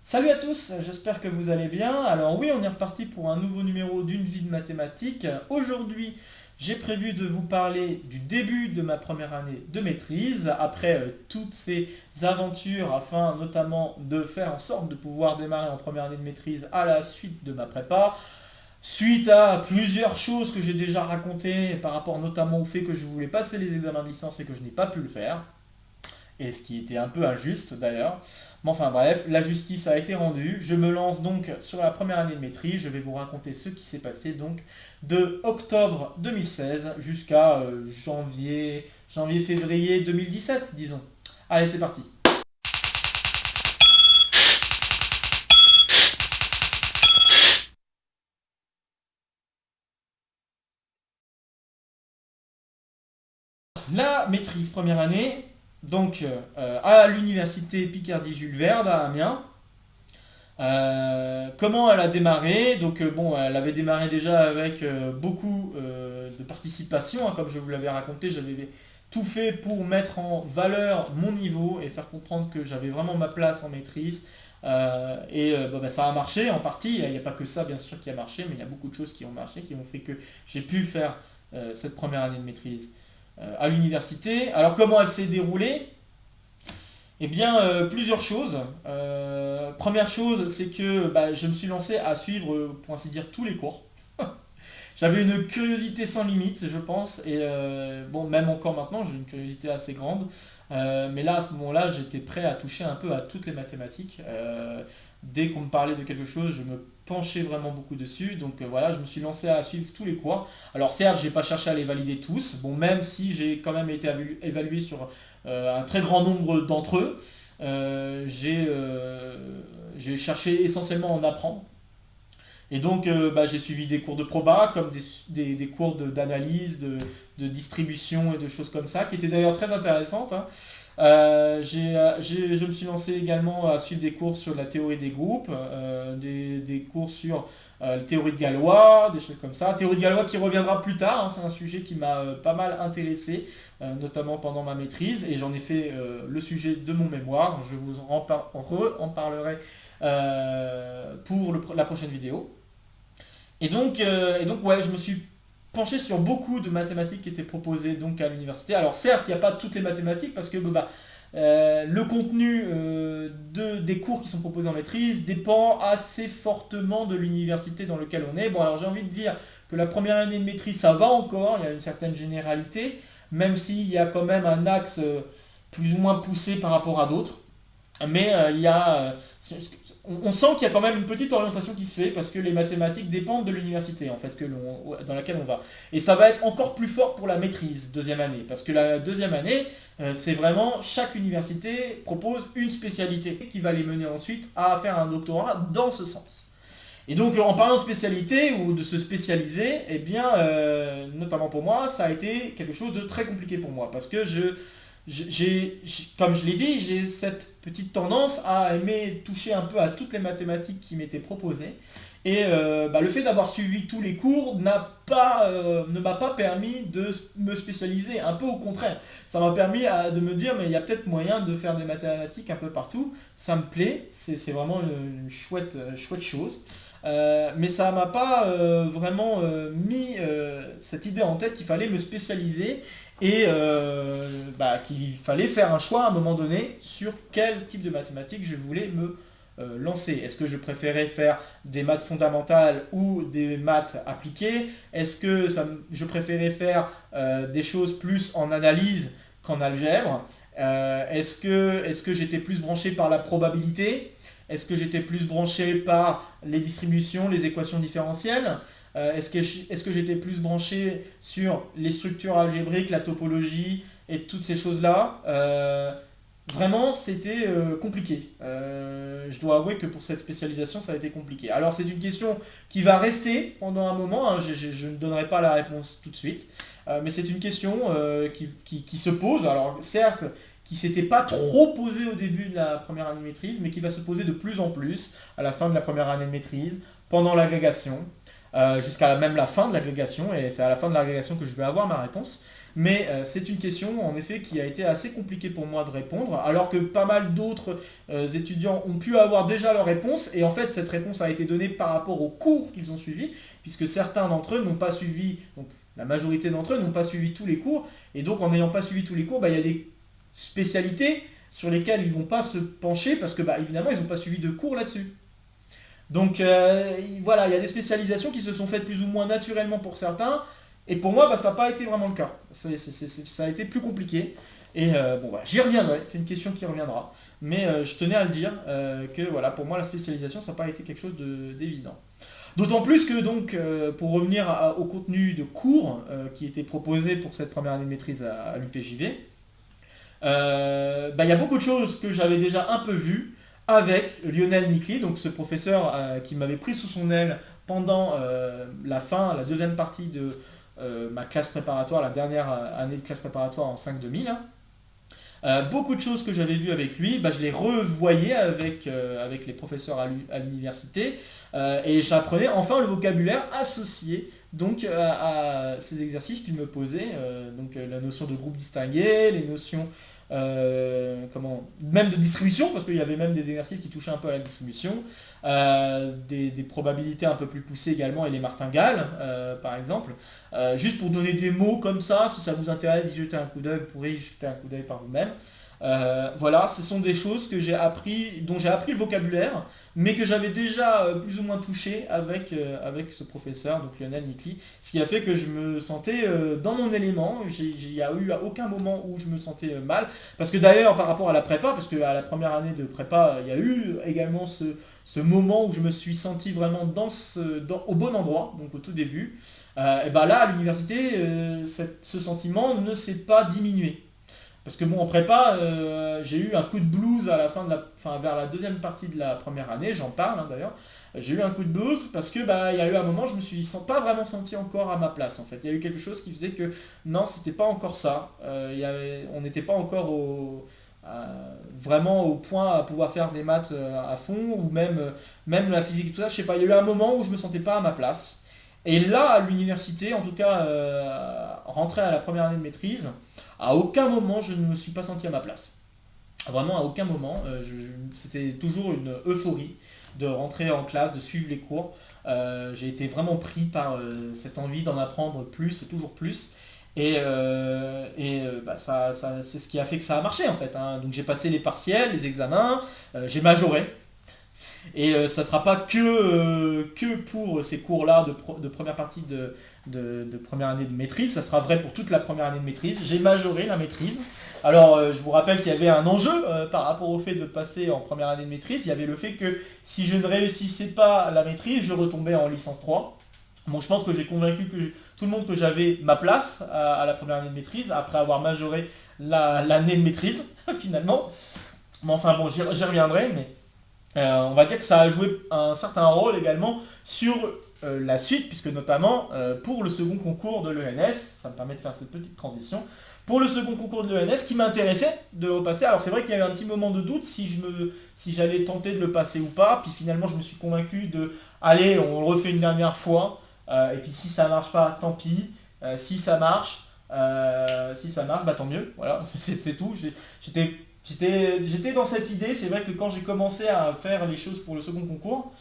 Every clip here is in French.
Salut à tous, j'espère que vous allez bien. Alors oui, on est reparti pour un nouveau numéro d'une vie de mathématiques. Aujourd'hui, j'ai prévu de vous parler du début de ma première année de maîtrise, après toutes ces aventures, afin notamment de faire en sorte de pouvoir démarrer en première année de maîtrise à la suite de ma prépa. Suite à plusieurs choses que j'ai déjà racontées par rapport notamment au fait que je voulais passer les examens de licence et que je n'ai pas pu le faire et ce qui était un peu injuste d'ailleurs. Mais enfin bref, la justice a été rendue. Je me lance donc sur la première année de maîtrise. Je vais vous raconter ce qui s'est passé donc de octobre 2016 jusqu'à janvier-février 2017, disons. Allez, c'est parti. La maîtrise première année, donc à l'université Picardie-Jules Verne à Amiens. Comment elle a démarré? Donc bon, elle avait démarré déjà avec beaucoup de participation, hein, comme je vous l'avais raconté, j'avais tout fait pour mettre en valeur mon niveau et faire comprendre que j'avais vraiment ma place en maîtrise. Bon, bah, ça a marché en partie, il n'y a pas que ça bien sûr qui a marché, mais il y a beaucoup de choses qui ont marché, qui ont fait que j'ai pu faire cette première année de maîtrise à l'université. Alors comment elle s'est déroulée? Eh bien, plusieurs choses. Première chose, c'est que bah, je me suis lancé à suivre, pour ainsi dire, tous les cours. J'avais une curiosité sans limite, je pense, et bon, même encore maintenant, j'ai une curiosité assez grande. Mais là, à ce moment-là, j'étais prêt à toucher un peu à toutes les mathématiques. Dès qu'on me parlait de quelque chose, je me penchais vraiment beaucoup dessus. Donc voilà, je me suis lancé à suivre tous les cours. Alors certes, j'ai pas cherché à les valider tous. Bon, même si j'ai quand même été évalué sur un très grand nombre d'entre eux, j'ai cherché essentiellement à en apprendre. Et donc, bah, j'ai suivi des cours de proba, comme des cours d'analyse, de distribution et de choses comme ça, qui étaient d'ailleurs très intéressantes, hein. Je me suis lancé également à suivre des cours sur la théorie des groupes, des cours sur la théorie de Galois, des choses comme ça. Théorie de Galois qui reviendra plus tard, hein, c'est un sujet qui m'a pas mal intéressé, notamment pendant ma maîtrise, et j'en ai fait le sujet de mon mémoire. Je vous en parlerai pour la prochaine vidéo. Et donc ouais, je me suis penché sur beaucoup de mathématiques qui étaient proposées donc à l'université. Alors certes, il n'y a pas toutes les mathématiques parce que bah, le contenu des cours qui sont proposés en maîtrise dépend assez fortement de l'université dans laquelle on est. Bon, alors j'ai envie de dire que la première année de maîtrise, ça va encore, il y a une certaine généralité, même s'il y a quand même un axe plus ou moins poussé par rapport à d'autres. Mais il y a, on sent qu'il y a quand même une petite orientation qui se fait parce que les mathématiques dépendent de l'université en fait dans laquelle on va. Et ça va être encore plus fort pour la maîtrise deuxième année parce que la deuxième année, c'est vraiment chaque université propose une spécialité qui va les mener ensuite à faire un doctorat dans ce sens. Et donc en parlant de spécialité ou de se spécialiser, eh bien, notamment pour moi, ça a été quelque chose de très compliqué pour moi parce que comme je l'ai dit, j'ai cette petite tendance à aimer toucher un peu à toutes les mathématiques qui m'étaient proposées. Et bah, le fait d'avoir suivi tous les cours ne m'a pas permis de me spécialiser. Un peu au contraire. Ça m'a permis de me dire, mais il y a peut-être moyen de faire des mathématiques un peu partout. Ça me plaît, c'est vraiment une chouette chose. Mais ça m'a pas vraiment mis cette idée en tête qu'il fallait me spécialiser et bah, qu'il fallait faire un choix à un moment donné sur quel type de mathématiques je voulais me lancer. Est-ce que je préférais faire des maths fondamentales ou des maths appliquées? Est-ce que je préférais faire des choses plus en analyse qu'en algèbre? Est-ce que j'étais plus branché par la probabilité? Est-ce que j'étais plus branché par les distributions, les équations différentielles? Est-ce que j'étais plus branché sur les structures algébriques, la topologie et toutes ces choses-là? Vraiment, c'était compliqué. Je dois avouer que pour cette spécialisation, ça a été compliqué. Alors, c'est une question qui va rester pendant un moment, hein. Je ne donnerai pas la réponse tout de suite. Mais c'est une question qui se pose. Alors, certes, qui s'était pas trop posée au début de la première année de maîtrise, mais qui va se poser de plus en plus à la fin de la première année de maîtrise, pendant l'agrégation, jusqu'à même la fin de l'agrégation, et c'est à la fin de l'agrégation que je vais avoir ma réponse. mais c'est une question en effet qui a été assez compliquée pour moi de répondre, alors que pas mal d'autres étudiants ont pu avoir déjà leur réponse, et en fait cette réponse a été donnée par rapport aux cours qu'ils ont suivis, puisque certains d'entre eux n'ont pas suivi, donc la majorité d'entre eux n'ont pas suivi tous les cours, et donc en n'ayant pas suivi tous les cours, il y a des spécialités sur lesquelles ils ne vont pas se pencher, parce que évidemment ils n'ont pas suivi de cours là-dessus. Donc voilà, il y a des spécialisations qui se sont faites plus ou moins naturellement pour certains, et pour moi ça n'a pas été vraiment le cas. Ça a été plus compliqué, et j'y reviendrai, c'est une question qui reviendra. Mais je tenais à le dire, que voilà, pour moi la spécialisation ça n'a pas été quelque chose d'évident. D'autant plus que donc, pour revenir au contenu de cours qui était proposé pour cette première année de maîtrise à l'UPJV, il y a beaucoup de choses que j'avais déjà un peu vues avec Lionel Nicli, donc ce professeur qui m'avait pris sous son aile pendant la deuxième partie de ma classe préparatoire, la dernière année de classe préparatoire en 5-2000. Beaucoup de choses que j'avais vues avec lui, je les revoyais avec les professeurs à l'université, et j'apprenais enfin le vocabulaire associé donc à ces exercices qu'il me posait, donc la notion de groupe distingué, les notions même de distribution, parce qu'il y avait même des exercices qui touchaient un peu à la distribution, des probabilités un peu plus poussées également, et les martingales par exemple. Juste pour donner des mots comme ça, si ça vous intéresse d'y jeter un coup d'œil, vous pourrez y jeter un coup d'œil par vous-même. Voilà, ce sont des choses que dont j'ai appris le vocabulaire, mais que j'avais déjà plus ou moins touché avec ce professeur, donc Lionel Nicli, ce qui a fait que je me sentais dans mon élément. Il n'y a eu à aucun moment où je me sentais mal, parce que d'ailleurs par rapport à la prépa, parce qu'à la première année de prépa, il y a eu également ce moment où je me suis senti vraiment au bon endroit, donc au tout début. Et là, à l'université, ce sentiment ne s'est pas diminué. Parce que en prépa, j'ai eu un coup de blues à la vers la deuxième partie de la première année, j'en parle d'ailleurs. J'ai eu un coup de blues parce que il y a eu un moment, je me suis pas vraiment senti encore à ma place en fait. Il y a eu quelque chose qui faisait que non, c'était pas encore ça. On n'était pas encore vraiment au point à pouvoir faire des maths à fond, ou même la physique et tout ça. Je sais pas, il y a eu un moment où je me sentais pas à ma place. Et là, à l'université, en tout cas, rentré à la première année de maîtrise, à aucun moment je ne me suis pas senti à ma place. Vraiment à aucun moment. C'était toujours une euphorie de rentrer en classe, de suivre les cours. J'ai été vraiment pris par cette envie d'en apprendre plus et toujours plus. Et c'est ce qui a fait que ça a marché en fait, hein. Donc j'ai passé les partiels, les examens, j'ai majoré. Et ça ne sera pas que pour ces cours-là de première partie de première année de maîtrise, ça sera vrai pour toute la première année de maîtrise. J'ai majoré la maîtrise. Alors je vous rappelle qu'il y avait un enjeu par rapport au fait de passer en première année de maîtrise. Il y avait le fait que si je ne réussissais pas la maîtrise, je retombais en licence 3. Bon, je pense que j'ai convaincu tout le monde que j'avais ma place à la première année de maîtrise, après avoir majoré l'année de maîtrise, finalement. Mais enfin bon, j'y reviendrai, mais on va dire que ça a joué un certain rôle également sur la suite, puisque notamment pour le second concours de l'ENS, ça me permet de faire cette petite transition, pour le second concours de l'ENS qui m'intéressait de le repasser. Alors c'est vrai qu'il y a eu un petit moment de doute si j'allais tenter de le passer ou pas, puis finalement je me suis convaincu allez, on le refait une dernière fois, et puis si ça marche pas, tant pis, si ça marche, tant mieux, voilà, c'est tout. J'étais dans cette idée. C'est vrai que quand j'ai commencé à faire les choses pour le second concours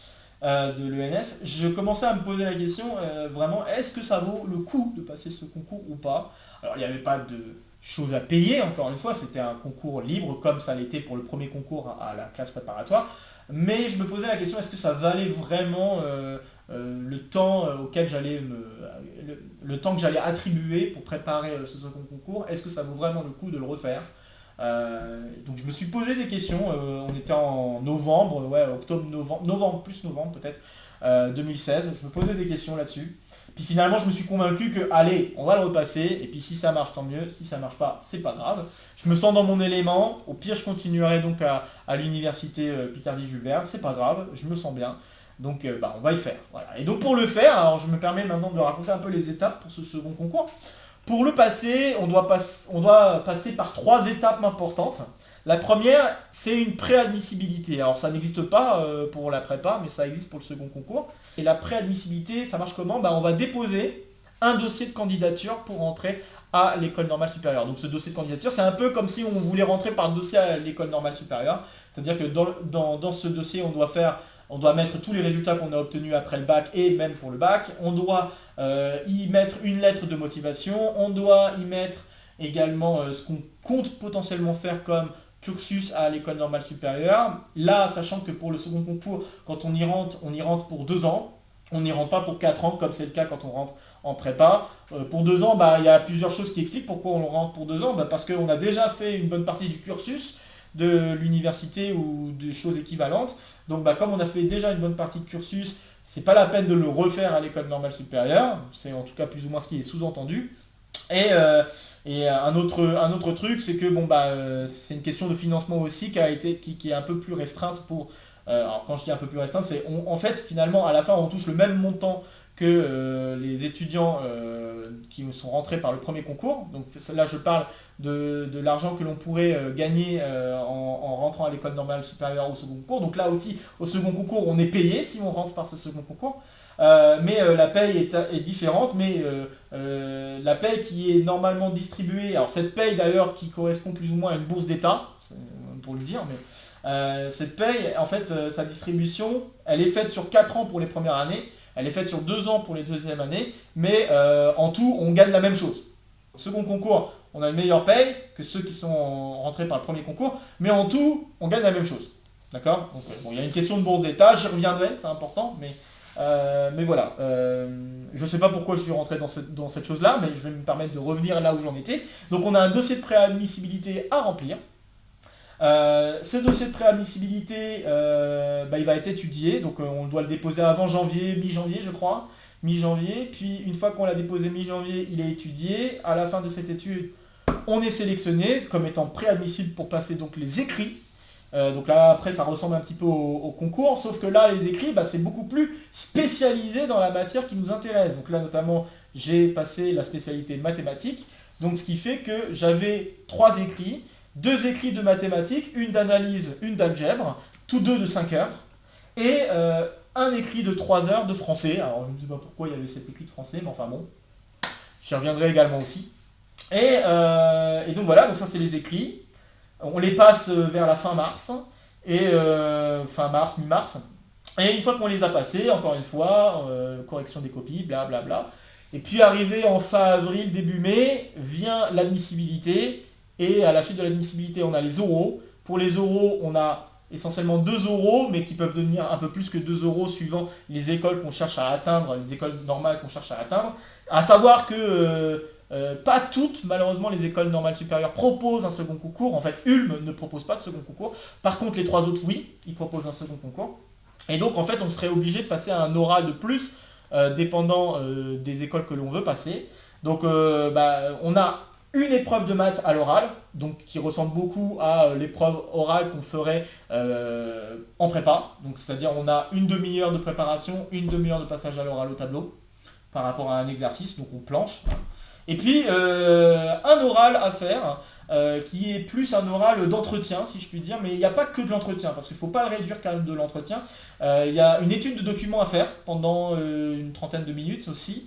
de l'ENS, je commençais à me poser la question, vraiment, est-ce que ça vaut le coup de passer ce concours ou pas? Alors il n'y avait pas de choses à payer, encore une fois, c'était un concours libre comme ça l'était pour le premier concours à la classe préparatoire, mais je me posais la question, est-ce que ça valait vraiment le temps auquel le temps que j'allais attribuer pour préparer ce second concours? Est-ce que ça vaut vraiment le coup de le refaire? Donc je me suis posé des questions. On était en novembre, octobre, novembre plus novembre peut-être, 2016. Je me posais des questions là-dessus. Puis finalement je me suis convaincu que allez, on va le repasser, et puis si ça marche tant mieux, si ça marche pas, c'est pas grave. Je me sens dans mon élément, au pire je continuerai donc à l'université Picardie-Jules Verne, c'est pas grave, je me sens bien. Donc on va y faire. Voilà. Et donc pour le faire, alors je me permets maintenant de raconter un peu les étapes pour ce second concours. Pour le passer, on doit passer par 3 étapes importantes. La première, c'est une préadmissibilité. Alors ça n'existe pas pour la prépa, mais ça existe pour le second concours. Et la préadmissibilité, ça marche comment? On va déposer un dossier de candidature pour entrer à l'école normale supérieure. Donc ce dossier de candidature, c'est un peu comme si on voulait rentrer par dossier à l'école normale supérieure. C'est-à-dire que dans ce dossier, on doit mettre tous les résultats qu'on a obtenus après le bac et même pour le bac. On doit y mettre une lettre de motivation. On doit y mettre également ce qu'on compte potentiellement faire comme cursus à l'école normale supérieure. Là, sachant que pour le second concours, quand on y rentre pour 2 ans. On n'y rentre pas pour 4 ans, comme c'est le cas quand on rentre en prépa. Pour 2 ans, il y a plusieurs choses qui expliquent pourquoi on rentre pour 2 ans. Parce qu'on a déjà fait une bonne partie du cursus de l'université ou des choses équivalentes. Donc comme on a fait déjà une bonne partie de cursus, c'est pas la peine de le refaire à l'école normale supérieure. C'est en tout cas plus ou moins ce qui est sous-entendu. Et un autre truc, c'est que c'est une question de financement aussi qui est un peu plus restreinte pour. Alors quand je dis un peu plus restreinte, c'est en fait finalement à la fin on touche le même montant que les étudiants qui sont rentrés par le premier concours. Donc là je parle de l'argent que l'on pourrait gagner en rentrant à l'école normale supérieure au second concours. Donc là aussi au second concours on est payé si on rentre par ce second concours. Mais la paye est différente, mais la paye qui est normalement distribuée, alors cette paye d'ailleurs qui correspond plus ou moins à une bourse d'État, pour le dire, mais cette paye, en fait, sa distribution, elle est faite sur 4 ans pour les premières années, elle est faite sur 2 ans pour les deuxièmes années, mais en tout, on gagne la même chose. Au second concours, on a une meilleure paye que ceux qui sont rentrés par le premier concours, mais en tout, on gagne la même chose. D'accord? Donc, il y a une question de bourse d'État, j'y reviendrai, c'est important, mais voilà. Je ne sais pas pourquoi je suis rentré dans cette chose-là, mais je vais me permettre de revenir là où j'en étais. Donc, on a un dossier de préadmissibilité à remplir. Ce dossier de préadmissibilité, il va être étudié, donc on doit le déposer avant janvier, mi-janvier je crois, mi-janvier, puis une fois qu'on l'a déposé mi-janvier, il est étudié. À la fin de cette étude, on est sélectionné comme étant préadmissible pour passer donc les écrits. Donc là après ça ressemble un petit peu au concours, sauf que là les écrits c'est beaucoup plus spécialisé dans la matière qui nous intéresse. Donc là notamment j'ai passé la spécialité mathématiques, donc ce qui fait que j'avais 3 écrits. 2 écrits de mathématiques, une d'analyse, une d'algèbre, tous 2 de 5 heures, et un écrit de 3 heures de français. Alors je ne sais pas pourquoi il y avait cet écrit de français, mais enfin bon, j'y reviendrai également aussi. Et donc voilà, donc ça c'est les écrits. On les passe vers la fin mars, et fin mars, mi-mars. Et une fois qu'on les a passés, encore une fois, correction des copies, blablabla. Et puis arrivé en fin avril, début mai, vient l'admissibilité. Et à la suite de l'admissibilité, on a les oraux. Pour les oraux, on a essentiellement 2 oraux, mais qui peuvent devenir un peu plus que 2 oraux suivant les écoles qu'on cherche à atteindre, les écoles normales qu'on cherche à atteindre. À savoir que pas toutes, malheureusement, les écoles normales supérieures proposent un second concours. En fait, Ulm ne propose pas de second concours. Par contre, les 3 autres, oui, ils proposent un second concours. Et donc, en fait, on serait obligé de passer à un oral de plus, dépendant des écoles que l'on veut passer. Donc, on a une épreuve de maths à l'oral, donc qui ressemble beaucoup à l'épreuve orale qu'on ferait en prépa. Donc c'est-à-dire on a une demi-heure de préparation, une demi-heure de passage à l'oral au tableau par rapport à un exercice, donc on planche. Et puis un oral à faire qui est plus un oral d'entretien si je puis dire, mais il n'y a pas que de l'entretien parce qu'il ne faut pas le réduire quand même de l'entretien. Il y a une étude de documents à faire pendant une trentaine de minutes aussi.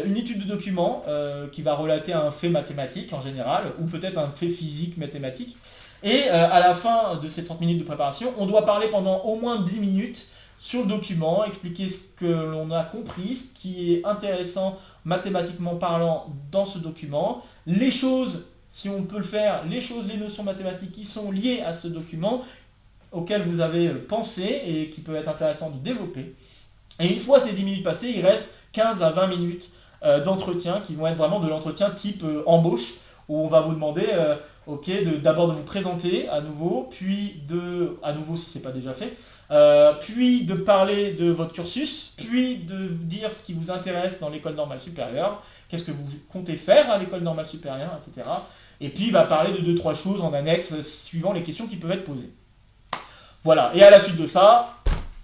Une étude de document qui va relater un fait mathématique en général, ou peut-être un fait physique mathématique. Et à la fin de ces 30 minutes de préparation, on doit parler pendant au moins 10 minutes sur le document, expliquer ce que l'on a compris, ce qui est intéressant mathématiquement parlant dans ce document, les choses, si on peut le faire, les notions mathématiques qui sont liées à ce document, auxquelles vous avez pensé et qui peuvent être intéressants de développer. Et une fois ces 10 minutes passées, il reste 15 à 20 minutes d'entretien qui vont être vraiment de l'entretien type embauche, où on va vous demander d'abord de vous présenter à nouveau, puis à nouveau si ce n'est pas déjà fait, puis de parler de votre cursus, puis de dire ce qui vous intéresse dans l'école normale supérieure, qu'est-ce que vous comptez faire à l'école normale supérieure, etc. Et puis parler de 2-3 choses en annexe suivant les questions qui peuvent être posées. Voilà, et à la suite de ça,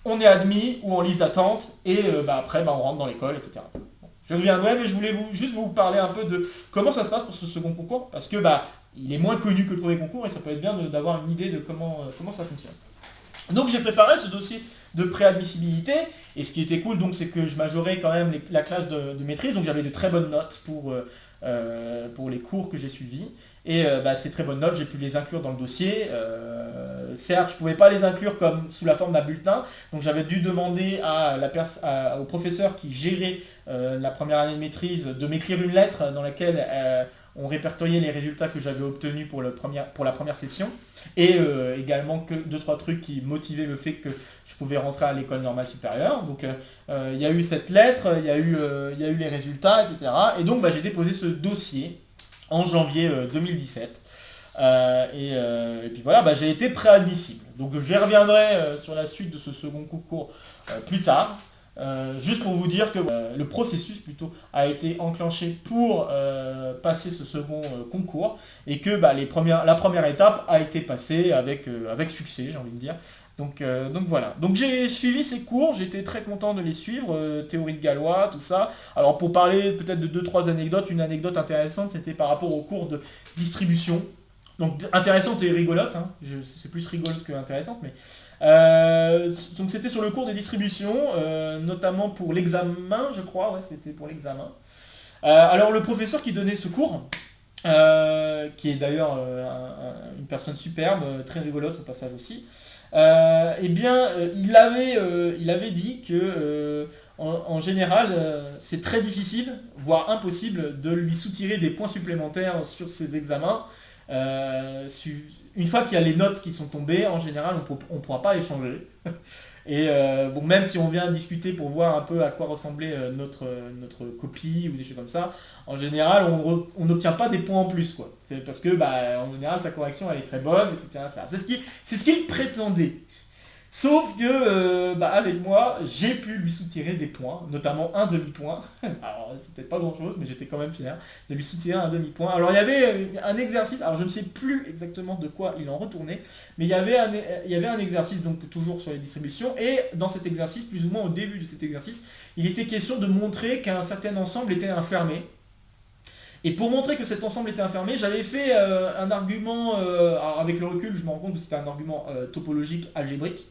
on est admis ou en liste d'attente, et après on rentre dans l'école, etc. Bon, je reviendrai, mais je voulais juste vous parler un peu de comment ça se passe pour ce second concours, parce que il est moins connu que le premier concours, et ça peut être bien d'avoir une idée de comment ça fonctionne. Donc j'ai préparé ce dossier de préadmissibilité, et ce qui était cool, donc, c'est que je majorais quand même la classe de maîtrise, donc j'avais de très bonnes notes pour pour les cours que j'ai suivis. Et ces très bonnes notes, j'ai pu les inclure dans le dossier. Certes, je ne pouvais pas les inclure comme sous la forme d'un bulletin, donc j'avais dû demander au professeur qui gérait la première année de maîtrise de m'écrire une lettre dans laquelle on répertoriait les résultats que j'avais obtenus pour la première session, et également que 2-3 trucs qui motivaient le fait que je pouvais rentrer à l'école normale supérieure. Donc il y a eu cette lettre, il y a eu les résultats, etc. Et donc j'ai déposé ce dossier en janvier 2017. Et puis voilà, j'ai été préadmissible. Donc j'y reviendrai sur la suite de ce second concours plus tard. Juste pour vous dire que le processus plutôt a été enclenché pour passer ce second concours, et que la première étape a été passée avec succès, j'ai envie de dire. Donc voilà. Donc j'ai suivi ces cours, j'étais très content de les suivre, théorie de Galois, tout ça. Alors pour parler peut-être de 2-3 anecdotes, une anecdote intéressante, c'était par rapport au cours de distribution. Donc intéressante et rigolote, hein. C'est plus rigolote que intéressante, mais donc c'était sur le cours de distribution, notamment pour l'examen, je crois, ouais, c'était pour l'examen. Alors le professeur qui donnait ce cours, qui est d'ailleurs une personne superbe, très rigolote au passage aussi, il avait dit que en général c'est très difficile, voire impossible, de lui soutirer des points supplémentaires sur ses examens. Une fois qu'il y a les notes qui sont tombées, en général on ne pourra pas les changer. Et même si on vient discuter pour voir un peu à quoi ressemblait notre copie ou des choses comme ça, en général on n'obtient pas des points en plus, quoi. C'est parce que en général sa correction elle est très bonne, etc. C'est ce qu'il prétendait. Sauf que avec moi, j'ai pu lui soutirer des points, notamment un demi-point. Alors c'est peut-être pas grand chose, mais j'étais quand même fier de lui soutirer un demi-point. Alors il y avait un exercice, alors je ne sais plus exactement de quoi il en retournait, mais il y avait un exercice, donc toujours sur les distributions, et dans cet exercice, plus ou moins au début de cet exercice, il était question de montrer qu'un certain ensemble était infermé. Et pour montrer que cet ensemble était infermé, j'avais fait un argument, alors avec le recul je me rends compte que c'était un argument topologique algébrique,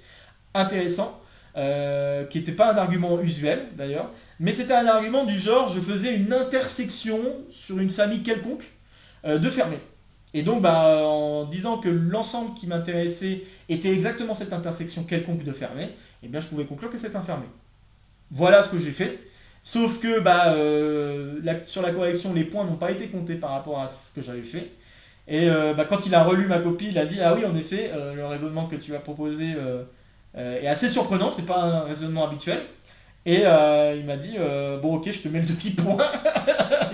intéressant, qui n'était pas un argument usuel d'ailleurs, mais c'était un argument du genre je faisais une intersection sur une famille quelconque de fermés. Et donc en disant que l'ensemble qui m'intéressait était exactement cette intersection quelconque de fermés, eh bien je pouvais conclure que c'est infermé. Voilà ce que j'ai fait. Sauf que sur la correction, les points n'ont pas été comptés par rapport à ce que j'avais fait. Et quand il a relu ma copie, il a dit ah oui en effet, le raisonnement que tu as proposé est assez surprenant, c'est pas un raisonnement habituel. Et il m'a dit bon ok je te mets le demi-point.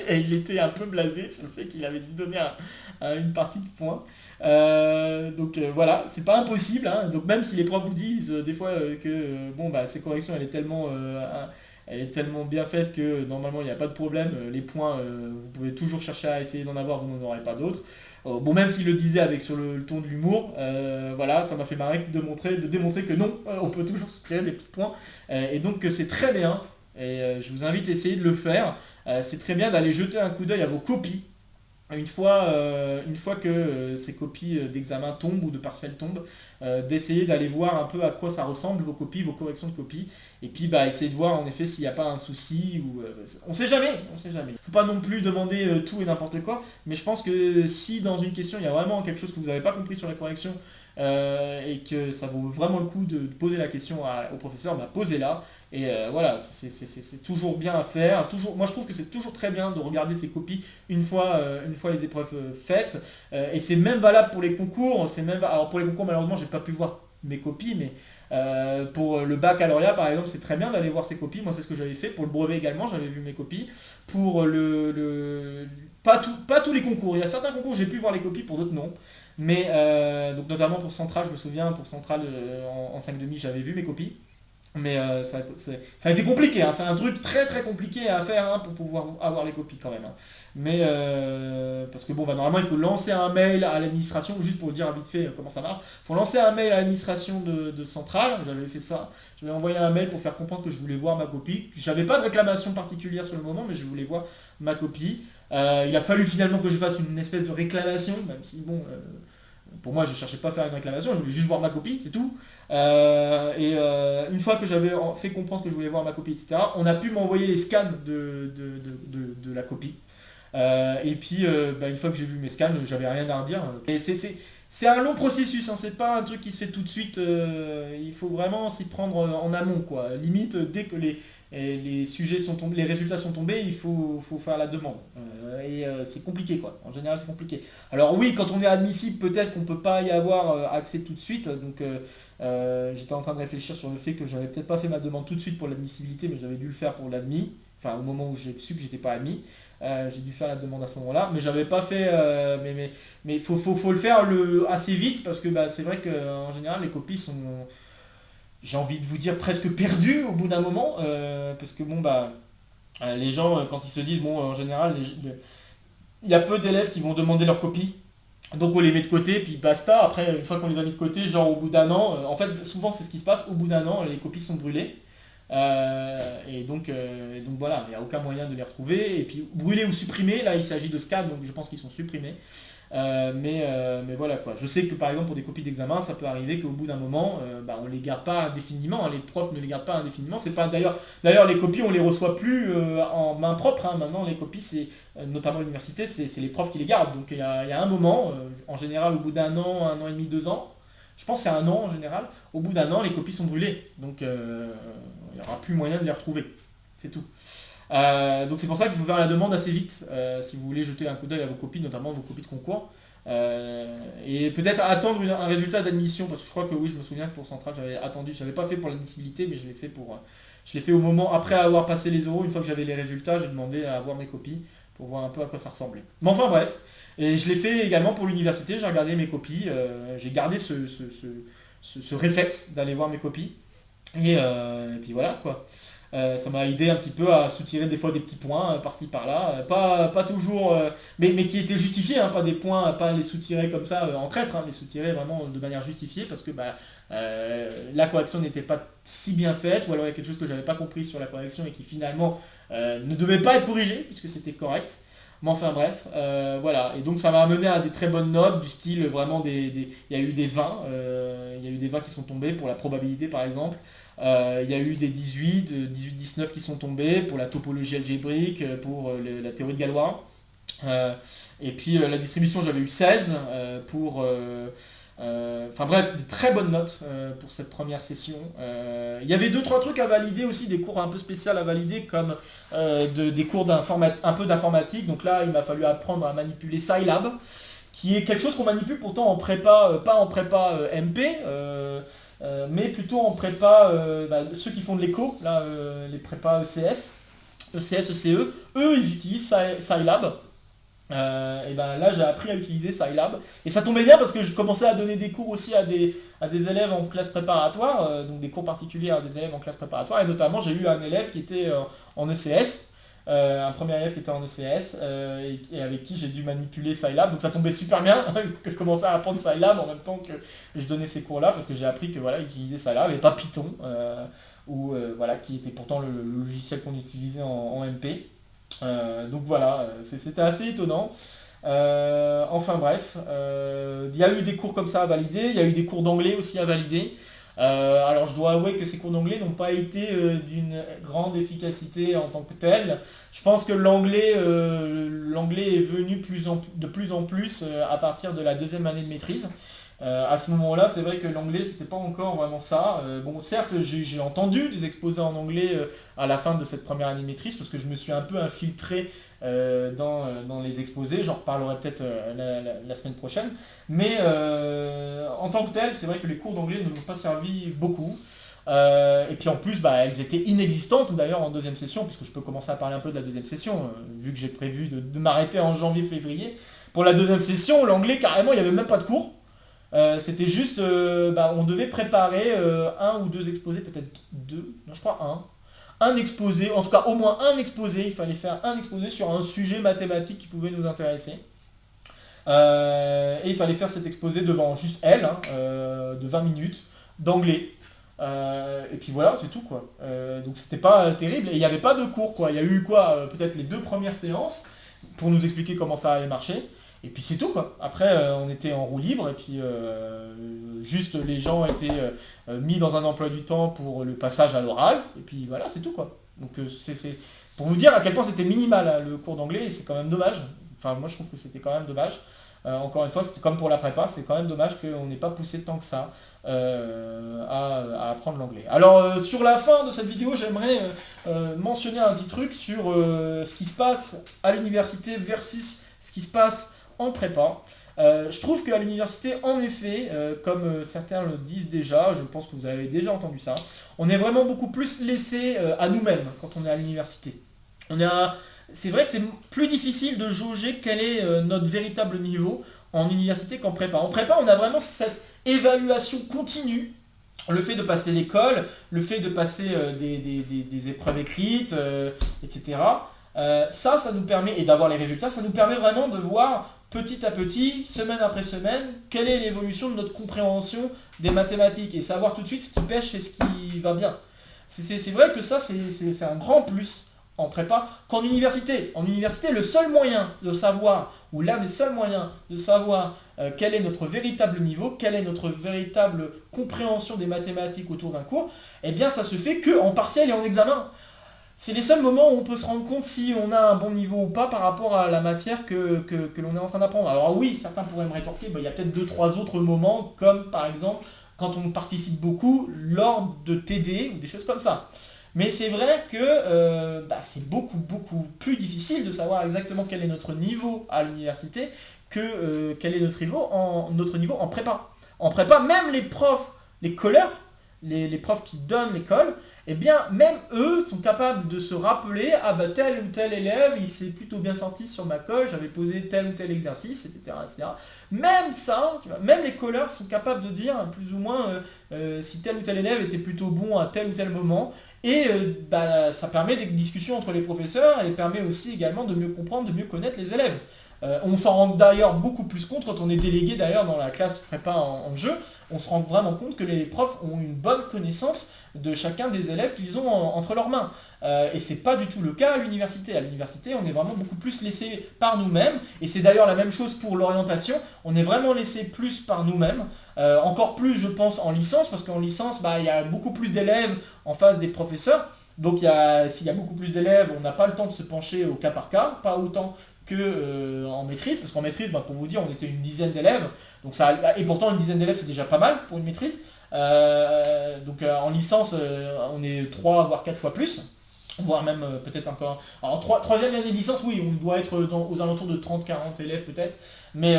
Et il était un peu blasé sur le fait qu'il avait dû donner une partie de points. Voilà, c'est pas impossible, hein. Donc même si les profs vous disent des fois que ces corrections elle est tellement bien faite que normalement il n'y a pas de problème, les points vous pouvez toujours chercher à essayer d'en avoir, vous n'en aurez pas d'autres. Même s'il le disait avec sur le ton de l'humour, voilà, ça m'a fait marrer de démontrer que non, on peut toujours se tirer des petits points, et donc que c'est très bien, et je vous invite à essayer de le faire. C'est très bien d'aller jeter un coup d'œil à vos copies. Une fois que ces copies d'examen tombent ou de partiels tombent, d'essayer d'aller voir un peu à quoi ça ressemble vos copies, vos corrections de copies, et puis essayer de voir en effet s'il n'y a pas un souci, ou on sait jamais. Faut pas non plus demander tout et n'importe quoi, mais je pense que si dans une question il y a vraiment quelque chose que vous n'avez pas compris sur la correction, et que ça vaut vraiment le coup de poser la question au professeur, posez-la. Et voilà, c'est toujours bien à faire. Moi je trouve que c'est toujours très bien de regarder ses copies une fois les épreuves faites. Et c'est même valable pour les concours. Alors pour les concours malheureusement j'ai pas pu voir mes copies, mais pour le baccalauréat par exemple c'est très bien d'aller voir ses copies. Moi c'est ce que j'avais fait. Pour le brevet également j'avais vu mes copies. Pour pas tous les concours. Il y a certains concours j'ai pu voir les copies, pour d'autres non. Mais donc notamment pour Centrale, je me souviens, pour Centrale en 5,5 j'avais vu mes copies. Mais ça a été compliqué, hein. C'est un truc très très compliqué à faire, hein, pour pouvoir avoir les copies quand même, hein. Mais parce que normalement il faut lancer un mail à l'administration, juste pour dire vite fait comment ça marche. Il faut lancer un mail à l'administration de Centrale, j'avais fait ça. J'avais envoyé un mail pour faire comprendre que je voulais voir ma copie. J'avais pas de réclamation particulière sur le moment, mais je voulais voir ma copie. Il a fallu finalement que je fasse une espèce de réclamation, même si pour moi, je ne cherchais pas à faire une réclamation, je voulais juste voir ma copie, c'est tout. Une fois que j'avais fait comprendre que je voulais voir ma copie, etc., on a pu m'envoyer les scans de la copie. Et puis une fois que j'ai vu mes scans, j'avais rien à redire. Et c'est un long processus, hein, c'est pas un truc qui se fait tout de suite. Il faut vraiment s'y prendre en amont, quoi. Limite, dès que les sujets sont tombés, les résultats sont tombés, faut faire la demande. C'est compliqué, quoi. En général, c'est compliqué. Alors oui, quand on est admissible, peut-être qu'on peut pas y avoir accès tout de suite. Donc j'étais en train de réfléchir sur le fait que j'avais peut-être pas fait ma demande tout de suite pour l'admissibilité, mais j'avais dû le faire pour l'admis. Enfin, au moment où j'ai su que j'étais pas admis. J'ai dû faire la demande à ce moment-là, mais j'avais pas fait. Mais faut le faire assez vite parce que c'est vrai qu'en général les copies sont, j'ai envie de vous dire, presque perdues au bout d'un moment, parce que les gens quand ils se disent bon en général il y a peu d'élèves qui vont demander leur copie. Donc on les met de côté, puis basta. Après, une fois qu'on les a mis de côté, genre au bout d'un an, en fait souvent c'est ce qui se passe, au bout d'un an les copies sont brûlées. Et donc voilà, il n'y a aucun moyen de les retrouver. Et puis brûler ou supprimer, là il s'agit de scans, donc je pense qu'ils sont supprimés. Mais voilà quoi. Je sais que par exemple pour des copies d'examen, ça peut arriver qu'au bout d'un moment, on les garde pas indéfiniment, hein. Les profs ne les gardent pas indéfiniment. C'est pas d'ailleurs les copies on les reçoit plus en main propre, hein. Maintenant les copies c'est notamment à l'université, c'est les profs qui les gardent. Donc il y a un moment, en général au bout d'un an et demi, 2 ans. Je pense que c'est un an en général. Au bout d'un an, les copies sont brûlées. Donc il n'y aura plus moyen de les retrouver. C'est tout. Donc c'est pour ça qu'il faut faire la demande assez vite si vous voulez jeter un coup d'œil à vos copies, notamment vos copies de concours. Et peut-être attendre un résultat d'admission, parce que je crois que oui, je me souviens que pour Centrale, j'avais pas fait pour l'admissibilité, mais je l'ai fait au moment après avoir passé les oraux. Une fois que j'avais les résultats, j'ai demandé à avoir mes copies pour voir un peu à quoi ça ressemblait. Mais enfin bref, et je l'ai fait également pour l'université, j'ai regardé mes copies, j'ai gardé ce réflexe d'aller voir mes copies. Et puis voilà quoi. Ça m'a aidé un petit peu à soutirer des fois des petits points par-ci par-là, pas toujours, mais qui étaient justifiés, hein, pas des points, pas les soutirer comme ça en traître, hein, les soutirer vraiment de manière justifiée parce que la correction n'était pas si bien faite, ou alors il y a quelque chose que j'avais pas compris sur la correction et qui finalement ne devait pas être corrigé puisque c'était correct. Mais enfin bref, voilà. Et donc ça m'a amené à des très bonnes notes, du style vraiment il y a eu des 20, il y a eu des 20 qui sont tombés pour la probabilité par exemple. Il y a eu des 18, 19 qui sont tombés pour la topologie algébrique, pour la théorie de Galois. Et puis la distribution, j'avais eu 16 pour... Enfin bref, des très bonnes notes pour cette première session. Il y avait 2-3 trucs à valider aussi, des cours un peu spéciaux à valider, comme des cours un peu d'informatique. Donc là, il m'a fallu apprendre à manipuler Scilab, qui est quelque chose qu'on manipule pourtant en prépa, pas en prépa MP, mais plutôt en prépa, ceux qui font de l'éco, là, les prépas ECS, ECE, eux ils utilisent Scilab. Et là j'ai appris à utiliser Scilab et ça tombait bien parce que je commençais à donner des cours aussi à des élèves en classe préparatoire, donc des cours particuliers à des élèves en classe préparatoire, et notamment j'ai eu un élève qui était en ECS, un premier élève qui était en ECS et avec qui j'ai dû manipuler Scilab, donc ça tombait super bien que je commençais à apprendre Scilab en même temps que je donnais ces cours là, parce que j'ai appris que voilà, utiliser Scilab et pas Python, voilà, qui était pourtant le logiciel qu'on utilisait en MP. Donc voilà, c'était assez étonnant. Enfin bref, il y a eu des cours comme ça à valider, il y a eu des cours d'anglais aussi à valider. Alors je dois avouer que ces cours d'anglais n'ont pas été d'une grande efficacité en tant que tel. Je pense que l'anglais est venu de plus en plus à partir de la deuxième année de maîtrise. À ce moment-là, c'est vrai que l'anglais, c'était pas encore vraiment ça. Bon, certes, j'ai entendu des exposés en anglais à la fin de cette première année de maîtrise, parce que je me suis un peu infiltré dans les exposés. J'en reparlerai peut-être la semaine prochaine. Mais en tant que tel, c'est vrai que les cours d'anglais ne m'ont pas servi beaucoup. Et puis en plus, elles étaient inexistantes d'ailleurs en deuxième session, puisque je peux commencer à parler un peu de la deuxième session, vu que j'ai prévu de m'arrêter en janvier-février. Pour la deuxième session, l'anglais, carrément, il n'y avait même pas de cours. C'était juste, on devait préparer un ou deux exposés, peut-être deux, non je crois un exposé, en tout cas au moins un exposé, il fallait faire un exposé sur un sujet mathématique qui pouvait nous intéresser. Et il fallait faire cet exposé devant juste elle, de 20 minutes, d'anglais. Et puis voilà, c'est tout quoi. Donc c'était pas terrible, et il n'y avait pas de cours quoi. Il y a eu quoi, peut-être les 2 premières séances pour nous expliquer comment ça allait marcher. Et puis c'est tout quoi. Après on était en roue libre et puis juste les gens étaient mis dans un emploi du temps pour le passage à l'oral. Et puis voilà, c'est tout quoi. Donc Pour vous dire à quel point c'était minimal hein, le cours d'anglais, et c'est quand même dommage. Enfin, moi je trouve que c'était quand même dommage. Encore une fois, c'était comme pour la prépa, c'est quand même dommage qu'on n'ait pas poussé tant que ça à apprendre l'anglais. Alors, sur la fin de cette vidéo, j'aimerais mentionner un petit truc sur ce qui se passe à l'université versus ce qui se passe en prépa. Je trouve qu'à l'université, en effet, comme certains le disent déjà, je pense que vous avez déjà entendu ça, on est vraiment beaucoup plus laissé à nous-mêmes quand on est à l'université. C'est vrai que c'est plus difficile de jauger quel est notre véritable niveau en université qu'en prépa. En prépa, on a vraiment cette évaluation continue, le fait de passer l'école, le fait de passer des épreuves écrites, etc. Ça nous permet, et d'avoir les résultats, ça nous permet vraiment de voir petit à petit, semaine après semaine, quelle est l'évolution de notre compréhension des mathématiques et savoir tout de suite ce qui pêche et ce qui va bien. C'est vrai que ça, c'est un grand plus en prépa qu'en université. En université, le seul moyen de savoir, ou l'un des seuls moyens de savoir quel est notre véritable niveau, quelle est notre véritable compréhension des mathématiques autour d'un cours, eh bien ça se fait qu'en partiel et en examen. C'est les seuls moments où on peut se rendre compte si on a un bon niveau ou pas par rapport à la matière que l'on est en train d'apprendre. Alors oui, certains pourraient me rétorquer, il y a peut-être 2-3 autres moments, comme par exemple quand on participe beaucoup lors de TD ou des choses comme ça. Mais c'est vrai que c'est beaucoup plus difficile de savoir exactement quel est notre niveau à l'université que quel est notre niveau en prépa. En prépa, même les profs, les colleurs, les profs qui donnent l'école, eh bien, même eux sont capables de se rappeler, tel ou tel élève, il s'est plutôt bien sorti sur ma colle, j'avais posé tel ou tel exercice, etc. etc. Même ça, même les colleurs sont capables de dire plus ou moins si tel ou tel élève était plutôt bon à tel ou tel moment. Et ça permet des discussions entre les professeurs et permet aussi également de mieux comprendre, de mieux connaître les élèves. On s'en rend d'ailleurs beaucoup plus compte quand on est délégué d'ailleurs dans la classe prépa en jeu. On se rend vraiment compte que les profs ont une bonne connaissance de chacun des élèves qu'ils ont entre leurs mains. Et c'est pas du tout le cas à l'université. À l'université, on est vraiment beaucoup plus laissé par nous-mêmes. Et c'est d'ailleurs la même chose pour l'orientation. On est vraiment laissé plus par nous-mêmes. Encore plus, je pense, en licence, parce qu'en licence, il y a beaucoup plus d'élèves en face des professeurs. Donc s'il y a beaucoup plus d'élèves, on n'a pas le temps de se pencher au cas par cas, pas autant qu'en maîtrise, parce qu'en maîtrise, pour vous dire, on était une dizaine d'élèves, et pourtant une dizaine d'élèves c'est déjà pas mal pour une maîtrise. En licence, on est 3 voire 4 fois plus, voire même peut-être encore. Alors troisième année de licence, oui, on doit être aux alentours de 30-40 élèves peut-être, mais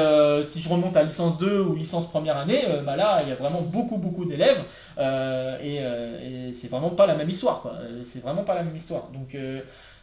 si je remonte à licence 2 ou licence première année, là il y a vraiment beaucoup d'élèves, et c'est vraiment pas la même histoire, quoi. C'est vraiment pas la même histoire. Donc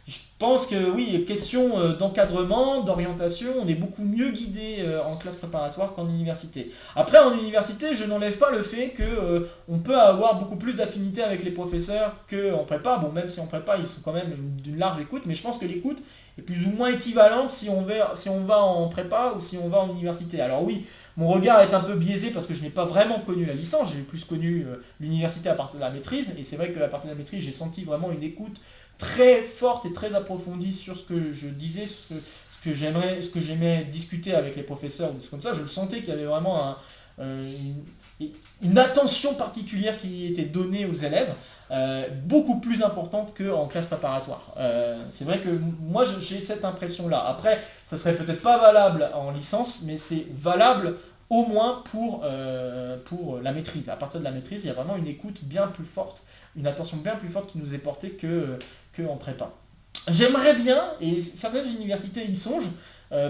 je pense que oui, question d'encadrement, d'orientation, on est beaucoup mieux guidé en classe préparatoire qu'en université. Après, en université, je n'enlève pas le fait qu'on peut avoir beaucoup plus d'affinité avec les professeurs qu'en prépa. Bon, même si en prépa, ils sont quand même d'une large écoute, mais je pense que l'écoute est plus ou moins équivalente si on va en prépa ou si on va en université. Alors oui, mon regard est un peu biaisé parce que je n'ai pas vraiment connu la licence, j'ai plus connu l'université à partir de la maîtrise, et c'est vrai qu'à partir de la maîtrise, j'ai senti vraiment une écoute très forte et très approfondie sur ce que je disais, ce que j'aimais discuter avec les professeurs ou des choses comme ça. Je le sentais qu'il y avait vraiment une attention particulière qui était donnée aux élèves, beaucoup plus importante qu'en classe préparatoire. C'est vrai que moi j'ai cette impression-là. Après, ça serait peut-être pas valable en licence, mais c'est valable au moins pour la maîtrise. À partir de la maîtrise, il y a vraiment une écoute bien plus forte, une attention bien plus forte qui nous est portée qu'en prépa. J'aimerais bien, et certaines universités y songent,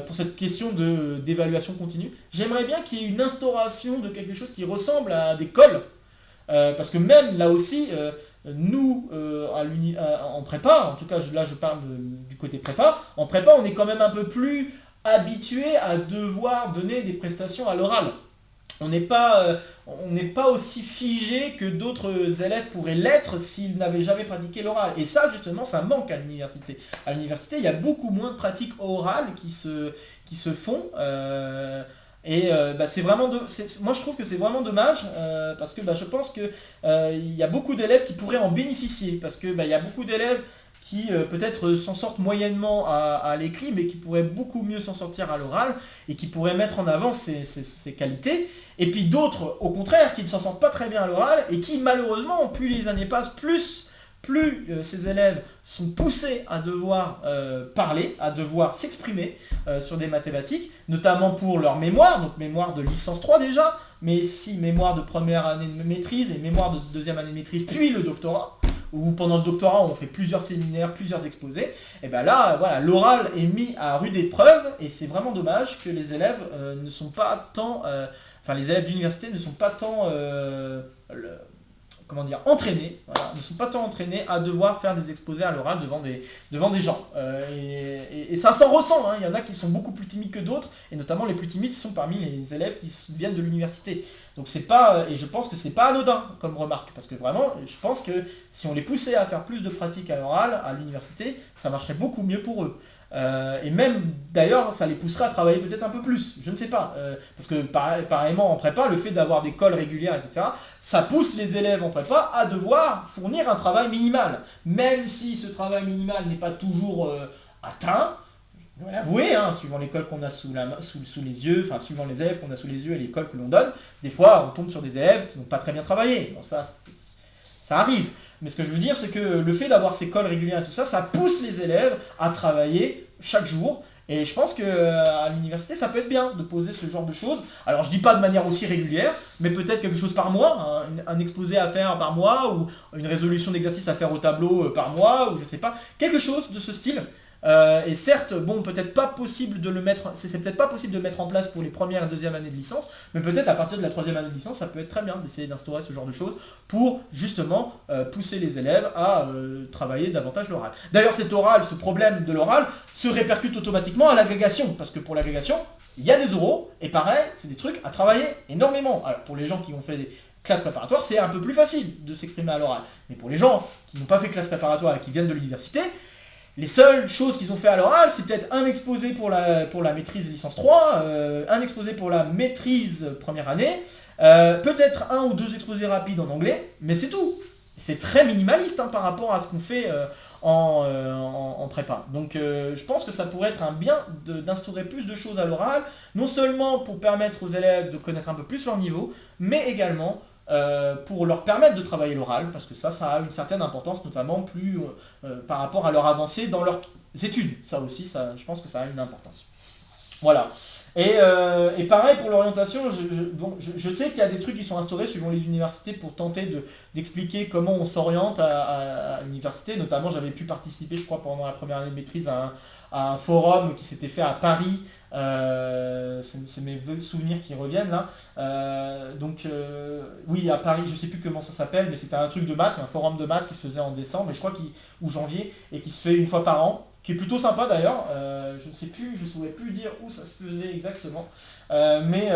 pour cette question d'évaluation continue, j'aimerais bien qu'il y ait une instauration de quelque chose qui ressemble à des cols, parce que même là aussi, nous, en prépa, en tout cas là je parle du côté prépa, en prépa on est quand même un peu plus habitué à devoir donner des prestations à l'oral. On n'est pas aussi figé que d'autres élèves pourraient l'être s'ils n'avaient jamais pratiqué l'oral. Et ça, justement, ça manque à l'université. À l'université, il y a beaucoup moins de pratiques orales qui se font. C'est vraiment moi je trouve que c'est vraiment dommage parce que je pense que il y a beaucoup d'élèves qui pourraient en bénéficier parce que il y a beaucoup d'élèves qui peut-être s'en sortent moyennement à l'écrit, mais qui pourraient beaucoup mieux s'en sortir à l'oral, et qui pourraient mettre en avant ces qualités. Et puis d'autres, au contraire, qui ne s'en sortent pas très bien à l'oral, et qui malheureusement, plus les années passent, plus plus ces élèves sont poussés à devoir parler, à devoir s'exprimer sur des mathématiques, notamment pour leur mémoire, donc mémoire de licence 3 déjà, mais aussi mémoire de première année de maîtrise et mémoire de deuxième année de maîtrise, puis le doctorat, où pendant le doctorat on fait plusieurs séminaires, plusieurs exposés, et bien là, voilà, l'oral est mis à rude épreuve, et c'est vraiment dommage que les élèves ne sont pas tant, enfin les élèves d'université ne sont pas tant comment dire, entraînés, voilà, ne sont pas tant entraînés à devoir faire des exposés à l'oral devant des gens. Et ça s'en ressent, hein. Il y en a qui sont beaucoup plus timides que d'autres, et notamment les plus timides sont parmi les élèves qui viennent de l'université. Donc c'est pas, et je pense que c'est pas anodin comme remarque, parce que vraiment, je pense que si on les poussait à faire plus de pratiques à l'oral, à l'université, ça marcherait beaucoup mieux pour eux. Et même d'ailleurs ça les pousserait à travailler peut-être un peu plus, je ne sais pas, parce que pareillement en prépa, le fait d'avoir des colles régulières, etc., ça pousse les élèves en prépa à devoir fournir un travail minimal, même si ce travail minimal n'est pas toujours atteint, je dois l'avouer, hein, suivant l'école qu'on a sous les yeux, enfin suivant les élèves qu'on a sous les yeux et l'école que l'on donne, des fois on tombe sur des élèves qui n'ont pas très bien travaillé, bon ça arrive. Mais ce que je veux dire, c'est que le fait d'avoir ces colles régulières et tout ça, ça pousse les élèves à travailler chaque jour. Et je pense qu'à l'université, ça peut être bien de poser ce genre de choses. Alors je dis pas de manière aussi régulière, mais peut-être quelque chose par mois, un exposé à faire par mois, ou une résolution d'exercice à faire au tableau par mois, ou je sais pas, quelque chose de ce style. Et certes, bon, peut-être pas possible de le mettre, c'est peut-être pas possible de le mettre en place pour les premières et deuxième années de licence, mais peut-être à partir de la troisième année de licence, ça peut être très bien d'essayer d'instaurer ce genre de choses pour justement pousser les élèves à travailler davantage l'oral. D'ailleurs, cet oral, ce problème de l'oral, se répercute automatiquement à l'agrégation, parce que pour l'agrégation, il y a des oraux, et pareil, c'est des trucs à travailler énormément. Alors pour les gens qui ont fait des classes préparatoires, c'est un peu plus facile de s'exprimer à l'oral. Mais pour les gens qui n'ont pas fait classe préparatoire et qui viennent de l'université, les seules choses qu'ils ont fait à l'oral, c'est peut-être un exposé pour la maîtrise licence 3, un exposé pour la maîtrise première année, peut-être un ou deux exposés rapides en anglais, mais c'est tout. C'est très minimaliste hein, par rapport à ce qu'on fait en prépa. Donc je pense que ça pourrait être un bien d'instaurer plus de choses à l'oral, non seulement pour permettre aux élèves de connaître un peu plus leur niveau, mais également pour leur permettre de travailler l'oral, parce que ça a une certaine importance, notamment plus par rapport à leur avancée dans leurs études. Ça aussi, je pense que ça a une importance. Voilà. Et pareil pour l'orientation, je sais qu'il y a des trucs qui sont instaurés suivant les universités pour tenter d'expliquer comment on s'oriente à l'université. Notamment, j'avais pu participer, je crois, pendant la première année de maîtrise à un forum qui s'était fait à Paris. C'est mes souvenirs qui reviennent là. Oui, à Paris, je sais plus comment ça s'appelle, mais c'était un truc de maths, un forum de maths qui se faisait en décembre, et je crois ou janvier, et qui se fait une fois par an, qui est plutôt sympa d'ailleurs. Je ne sais plus, je ne saurais plus dire où ça se faisait exactement, mais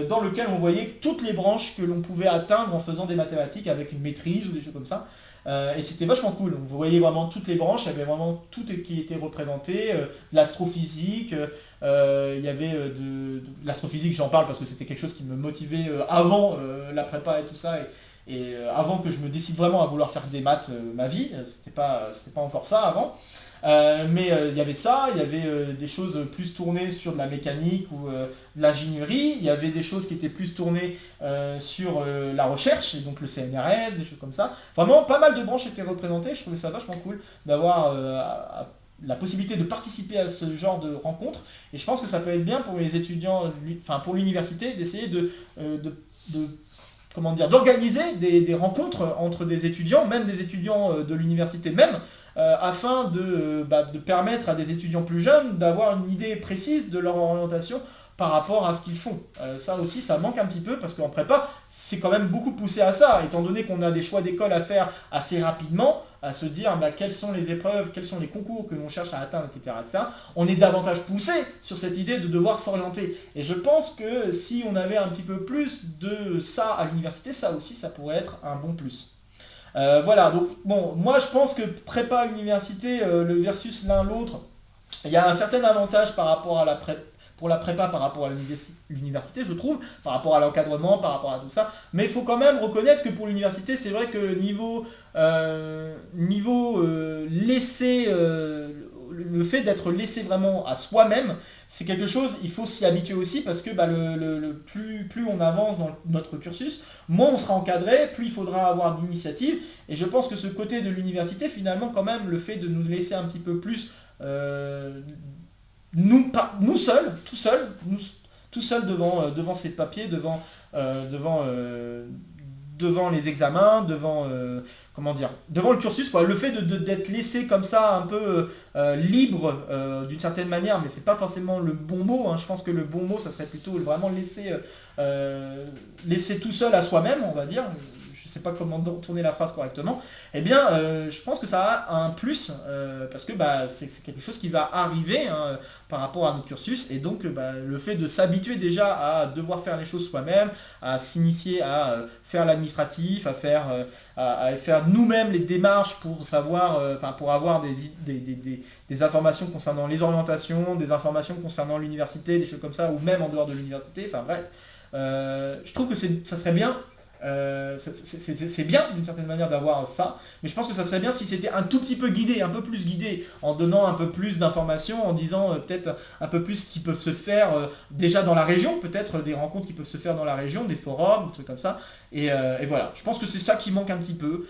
dans lequel on voyait toutes les branches que l'on pouvait atteindre en faisant des mathématiques avec une maîtrise ou des choses comme ça. Et c'était vachement cool. Vous voyez vraiment toutes les branches, il y avait vraiment tout qui était représenté, de l'astrophysique, il y avait de l'astrophysique, j'en parle parce que c'était quelque chose qui me motivait avant la prépa et tout ça, et avant que je me décide vraiment à vouloir faire des maths ma vie, c'était pas encore ça avant. Mais il y avait ça, il y avait des choses plus tournées sur de la mécanique ou de l'ingénierie, il y avait des choses qui étaient plus tournées sur la recherche, et donc le CNRS, des choses comme ça. Vraiment, pas mal de branches étaient représentées, je trouvais ça vachement cool d'avoir la possibilité de participer à ce genre de rencontres, et je pense que ça peut être bien pour les étudiants, enfin pour l'université, d'essayer comment dire, d'organiser des rencontres entre des étudiants, même des étudiants de l'université même, afin de permettre à des étudiants plus jeunes d'avoir une idée précise de leur orientation par rapport à ce qu'ils font. Ça aussi, ça manque un petit peu, parce qu'en prépa, c'est quand même beaucoup poussé à ça, étant donné qu'on a des choix d'école à faire assez rapidement, à se dire quelles sont les épreuves, quels sont les concours que l'on cherche à atteindre, etc., etc. On est davantage poussé sur cette idée de devoir s'orienter. Et je pense que si on avait un petit peu plus de ça à l'université, ça aussi, ça pourrait être un bon plus. Voilà, donc bon, moi je pense que prépa université, le versus l'un l'autre, il y a un certain avantage par rapport à pour la prépa par rapport à l'université, je trouve, par rapport à l'encadrement, par rapport à tout ça, mais il faut quand même reconnaître que pour l'université, c'est le le fait d'être laissé vraiment à soi-même, c'est quelque chose, il faut s'y habituer aussi parce que plus on avance dans notre cursus, moins on sera encadré, plus il faudra avoir d'initiative. Et je pense que ce côté de l'université, finalement, quand même, le fait de nous laisser un petit peu plus nous seuls, tout seuls devant ces papiers, devant les examens, devant le cursus, quoi. Le fait d'être laissé comme ça, un peu libre d'une certaine manière, mais c'est pas forcément le bon mot, hein. Je pense que le bon mot, ça serait plutôt vraiment laisser tout seul à soi-même, on va dire. Je sais pas comment tourner la phrase correctement. Eh bien, je pense que ça a un plus, parce que c'est quelque chose qui va arriver, hein, par rapport à notre cursus, et donc le fait de s'habituer déjà à devoir faire les choses soi-même, à s'initier à faire l'administratif, à faire nous-mêmes les démarches pour savoir, pour avoir des informations concernant les orientations, des informations concernant l'université, des choses comme ça, ou même en dehors de l'université, enfin bref. Je trouve que ça serait bien. C'est bien d'une certaine manière d'avoir ça, mais je pense que ça serait bien si c'était un tout petit peu guidé, un peu plus guidé, en donnant un peu plus d'informations, en disant peut-être un peu plus ce qui peut se faire déjà dans la région, peut-être des rencontres qui peuvent se faire dans la région, des forums, des trucs comme ça. Et voilà, je pense que c'est ça qui manque un petit peu,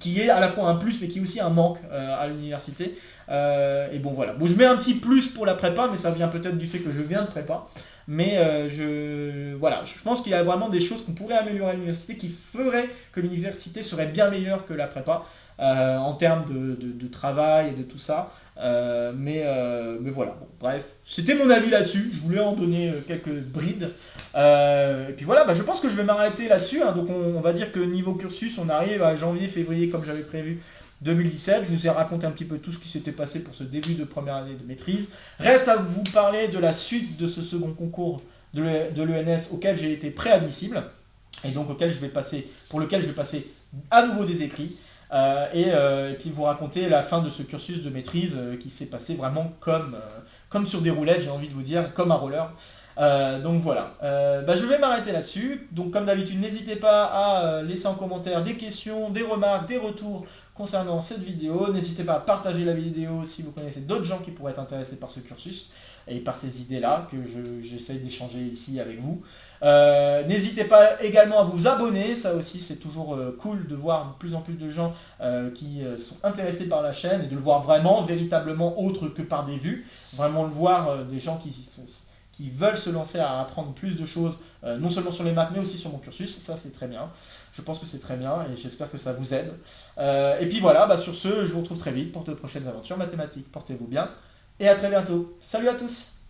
qui est à la fois un plus, mais qui est aussi un manque à l'université. Et bon voilà, bon, je mets un petit plus pour la prépa, mais ça vient peut-être du fait que je viens de prépa. Mais je pense qu'il y a vraiment des choses qu'on pourrait améliorer à l'université qui feraient que l'université serait bien meilleure que la prépa en termes de travail et de tout ça. Mais voilà, bon, bref, c'était mon avis là-dessus, je voulais en donner quelques brides. Et puis voilà, je pense que je vais m'arrêter là-dessus, hein. Donc on va dire que niveau cursus, on arrive à janvier, février comme j'avais prévu 2017, je vous ai raconté un petit peu tout ce qui s'était passé pour ce début de première année de maîtrise. Reste à vous parler de la suite de ce second concours de l'ENS auquel j'ai été préadmissible et donc pour lequel je vais passer à nouveau des écrits et puis vous raconter la fin de ce cursus de maîtrise qui s'est passé vraiment comme sur des roulettes, j'ai envie de vous dire, comme un roller. Donc voilà, je vais m'arrêter là-dessus. Donc comme d'habitude, n'hésitez pas à laisser en commentaire des questions, des remarques, des retours concernant cette vidéo. N'hésitez pas à partager la vidéo si vous connaissez d'autres gens qui pourraient être intéressés par ce cursus et par ces idées-là que j'essaye d'échanger ici avec vous. N'hésitez pas également à vous abonner, ça aussi c'est toujours cool de voir de plus en plus de gens qui sont intéressés par la chaîne et de le voir vraiment, véritablement autre que par des vues. Vraiment le voir des gens qui veulent se lancer à apprendre plus de choses, non seulement sur les maths, mais aussi sur mon cursus. Ça, c'est très bien. Je pense que c'est très bien et j'espère que ça vous aide. Et puis voilà, sur ce, je vous retrouve très vite pour de prochaines aventures mathématiques. Portez-vous bien et à très bientôt. Salut à tous!